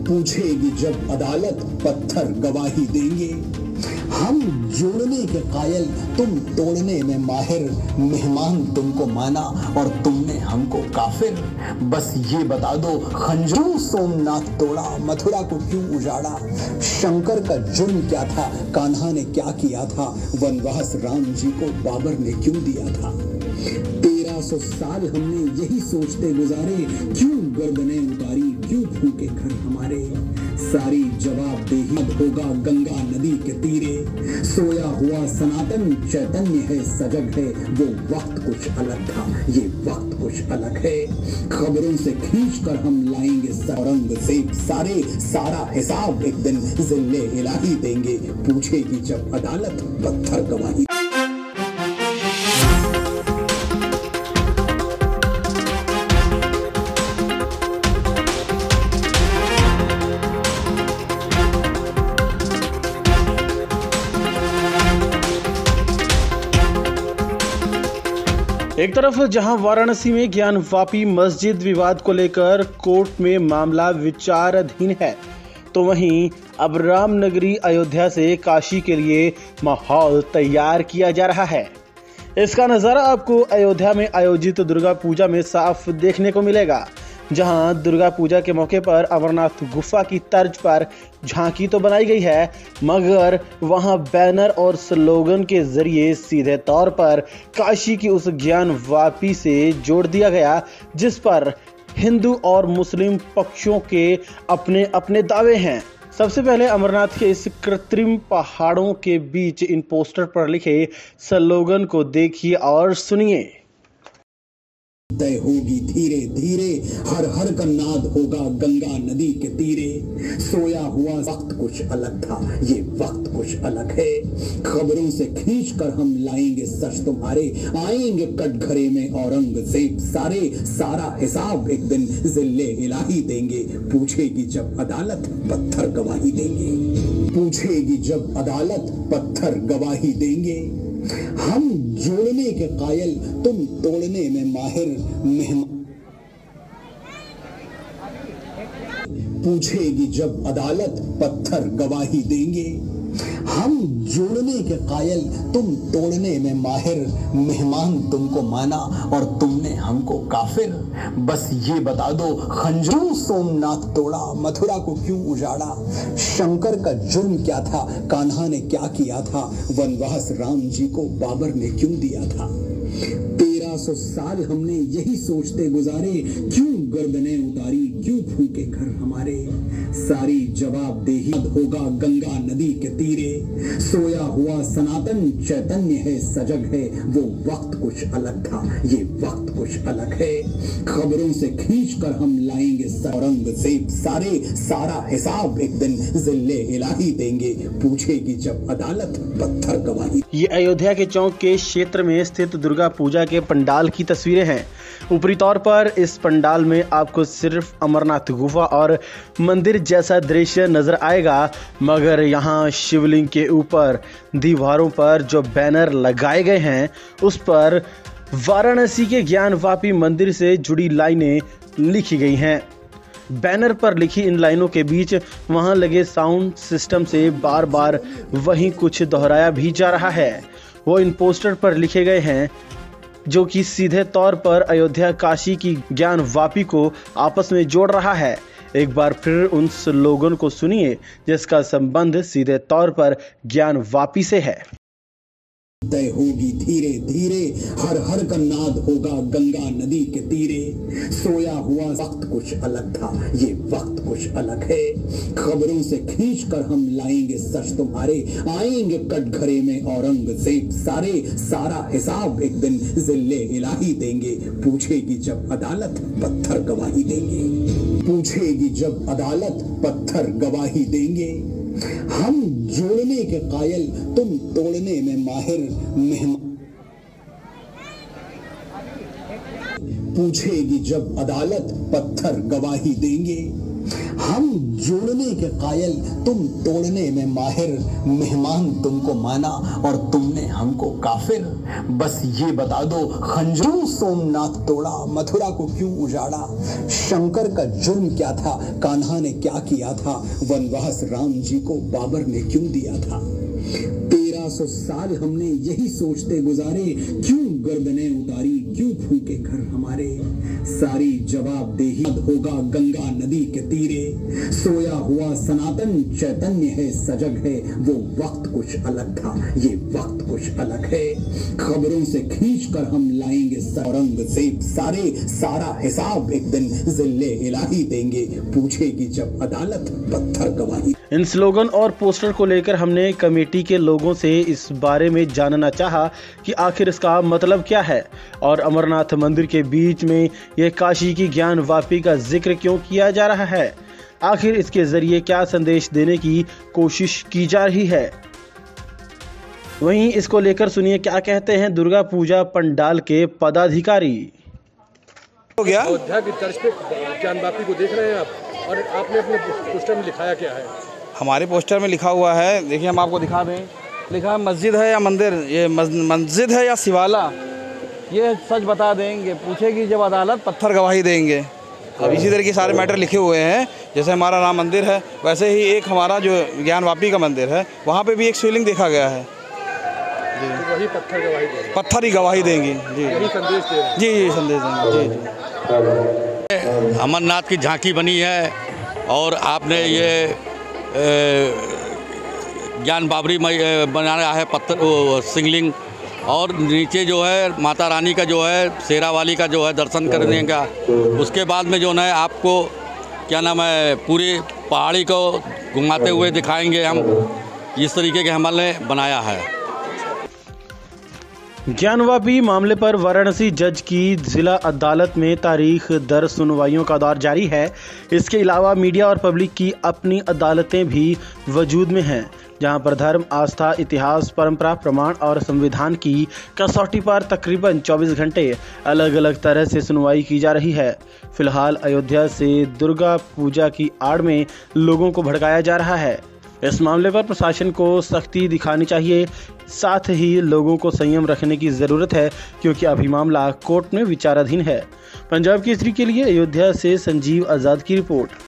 पूछेगी जब अदालत पत्थर गवाही देंगे। हम जोड़ने के कायल, तुम तोड़ने में माहिर, मेहमान तुमको माना और तुमने हमको काफिर। बस ये बता दो खंजर सोमनाथ तोड़ा, मथुरा को क्यों उजाड़ा? शंकर का जुर्म क्या था, कान्हा ने क्या किया था? वनवास राम जी को बाबर ने क्यों दिया था? 1300 साल हमने यही सोचते गुजारे, क्यों गर्दनें उतारी, क्यों फूके घर हमारे? सारी जवाबदेही होगा गंगा नदी के तीरे। सोया हुआ सनातन चैतन्य है, सजग है, वो वक्त कुछ अलग था, ये वक्त कुछ अलग है। खबरों से खींच कर हम लाएंगे औरंगजेब सारे, सारा हिसाब एक दिन जिल्ले इलाही देंगे। पूछेगी जब अदालत पत्थर गवाही। एक तरफ जहां वाराणसी में ज्ञानवापी मस्जिद विवाद को लेकर कोर्ट में मामला विचाराधीन है, तो वहीं अब रामनगरी अयोध्या से काशी के लिए माहौल तैयार किया जा रहा है। इसका नजारा आपको अयोध्या में आयोजित दुर्गा पूजा में साफ देखने को मिलेगा, जहां दुर्गा पूजा के मौके पर अमरनाथ गुफा की तर्ज पर झांकी तो बनाई गई है, मगर वहां बैनर और स्लोगन के जरिए सीधे तौर पर काशी की उस ज्ञानवापी से जोड़ दिया गया, जिस पर हिंदू और मुस्लिम पक्षों के अपने अपने दावे हैं। सबसे पहले अमरनाथ के इस कृत्रिम पहाड़ों के बीच इन पोस्टर पर लिखे स्लोगन को देखिए और सुनिए। तय होगी धीरे धीरे, हर हर का नाद होगा गंगा नदी के तीरे। सोया हुआ वक्त कुछ अलग था, ये वक्त कुछ अलग है। खबरों से खींच कर हम लाएंगे सच तुम्हारे, आएंगे कटघरे में औरंगजेब सारे, सारा हिसाब एक दिन जिल्ले इलाही देंगे। पूछेगी जब अदालत पत्थर गवाही देंगे। पूछेगी जब अदालत पत्थर गवाही देंगे। हम जोड़ने के कायल, तुम तोड़ने में माहिर, मेहमान। पूछेगी जब अदालत पत्थर गवाही देंगे। हम जोड़ने के कायल, तुम तोड़ने में माहिर, मेहमान तुमको माना और तुमने हमको काफिर। बस ये बता दो खंजर सोमनाथ तोड़ा, मथुरा को क्यों उजाड़ा? शंकर का जुर्म क्या था, कान्हा ने क्या किया था? वनवास राम जी को बाबर ने क्यों दिया था? 1300 साल हमने यही सोचते गुजारे, क्यों गर्दनें उतारी, क्यों फूके घर हमारे? सारी जवाबदेही होगा गंगा नदी के तीरे। सोया हुआ सनातन चैतन्य है, सजग है, वो वक्त कुछ अलग था, ये वक्त कुछ अलग है। खबरों से खींच कर हम लाएंगे औरंगजेब सारे, सारा हिसाब एक दिन जिल्ले इलाही देंगे। पूछेगी जब अदालत पत्थर गवाही। ये अयोध्या के चौक के क्षेत्र में स्थित दुर्गा पूजा के पंडाल की तस्वीरें हैं। ऊपरी तौर पर इस पंडाल में आपको सिर्फ अमरनाथ गुफा और मंदिर जैसा दृश्य नजर आएगा, मगर यहाँ शिवलिंग के ऊपर दीवारों पर जो बैनर लगाए गए हैं, उस पर वाराणसी के ज्ञानवापी मंदिर से जुड़ी लाइनें लिखी गई हैं। बैनर पर लिखी इन लाइनों के बीच वहां लगे साउंड सिस्टम से बार बार वही कुछ दोहराया भी जा रहा है। वो इन पोस्टर पर लिखे गए हैं जो कि सीधे तौर पर अयोध्या काशी की ज्ञानवापी को आपस में जोड़ रहा है। एक बार फिर उन स्लोगन को सुनिए जिसका संबंध सीधे तौर पर ज्ञानवापी से है। तय होगी धीरे धीरे, हर हर का नाद होगा गंगा नदी के तीरे। सोया हुआ वक्त कुछ अलग था, ये वक्त कुछ अलग है। खबरों से खींच कर हम लाएंगे सच तुम्हारे, आएंगे कटघरे में औरंगजेब सारे, सारा हिसाब एक दिन जिल्ले इलाही देंगे। पूछेगी जब अदालत पत्थर गवाही देंगे। पूछेगी जब अदालत पत्थर गवाही देंगे। हम जोड़ने के कायल, तुम तोड़ने में माहिर, मेहमान। पूछेगी जब अदालत पत्थर गवाही देंगे। हम जोड़ने के कायल, तुम तोड़ने में माहिर, मेहमान तुमको माना और तुमने हमको काफिर। बस ये बता दो, खंजरों सोमनाथ तोड़ा, मथुरा को क्यों उजाड़ा? शंकर का जुर्म क्या था, कान्हा ने क्या किया था? वनवास राम जी को बाबर ने क्यों दिया था? 1300 साल हमने यही सोचते गुजारे, क्यों गर्दनें उतारी, क्यों फूके घर हमारे? सारी जवाबदेही होगा गंगा नदी के तीरे, सोया हुआ सनातन चैतन्य है, सजग है। वो वक्त कुछ अलग था, ये वक्त कुछ अलग है। खबरों से खींच कर हम लाएंगे औरंगजेब सारे, सारा हिसाब एक दिन जिल्ले इलाही देंगे, पूछेगी जब अदालत पत्थर गवाही। इन स्लोगन और पोस्टर को लेकर हमने कमेटी के लोगों से इस बारे में जानना चाहा कि आखिर इसका मतलब क्या है और अमरनाथ मंदिर के बीच में यह काशी की ज्ञान वापी का जिक्र क्यों किया जा रहा है। आखिर इसके जरिए क्या संदेश देने की कोशिश की जा रही है। वहीं इसको लेकर सुनिए क्या कहते हैं दुर्गा पूजा पंडाल के पदाधिकारी। हो गया अयोध्या की तर्ज पे ज्ञान वापी को देख रहे हैं आप, और आपने अपने पोस्टर में लिखाया क्या है? हमारे पोस्टर में लिखा हुआ है, देखिए हम आपको दिखा दें, लिखा है मस्जिद है या मंदिर, ये मस्जिद है या शिवाला, ये सच बता देंगे, पूछेगी जब अदालत पत्थर गवाही देंगे। अब इसी तरह के सारे मैटर लिखे हुए हैं। जैसे हमारा राम मंदिर है, वैसे ही एक हमारा जो ज्ञान वापी का मंदिर है, वहाँ पे भी एक शिवलिंग देखा गया है जी। तो वही पत्थर गवाही देंगे, पत्थर ही गवाही देंगे जी, यही संदेश दे रहे हैं। जी संदेश देंगे जी। अमरनाथ की झांकी बनी है और आपने ये ज्ञान बाबरी बनाया है पत्थर शिवलिंग, और नीचे जो है माता रानी का जो है शेरावाली का जो है दर्शन करने का। उसके बाद में जो है आपको क्या नाम है पूरी पहाड़ी को घुमाते हुए दिखाएंगे हम। इस तरीके के हमने बनाया है। ज्ञानवापी मामले पर वाराणसी जज की जिला अदालत में तारीख दर सुनवाइयों का दौर जारी है। इसके अलावा मीडिया और पब्लिक की अपनी अदालतें भी वजूद में हैं, जहां पर धर्म, आस्था, इतिहास, परंपरा, प्रमाण और संविधान की कसौटी पर तकरीबन 24 घंटे अलग अलग तरह से सुनवाई की जा रही है। फिलहाल अयोध्या से दुर्गा पूजा की आड़ में लोगों को भड़काया जा रहा है। इस मामले पर प्रशासन को सख्ती दिखानी चाहिए, साथ ही लोगों को संयम रखने की ज़रूरत है, क्योंकि अभी मामला कोर्ट में विचाराधीन है। पंजाब केसरी के लिए अयोध्या से संजीव आज़ाद की रिपोर्ट।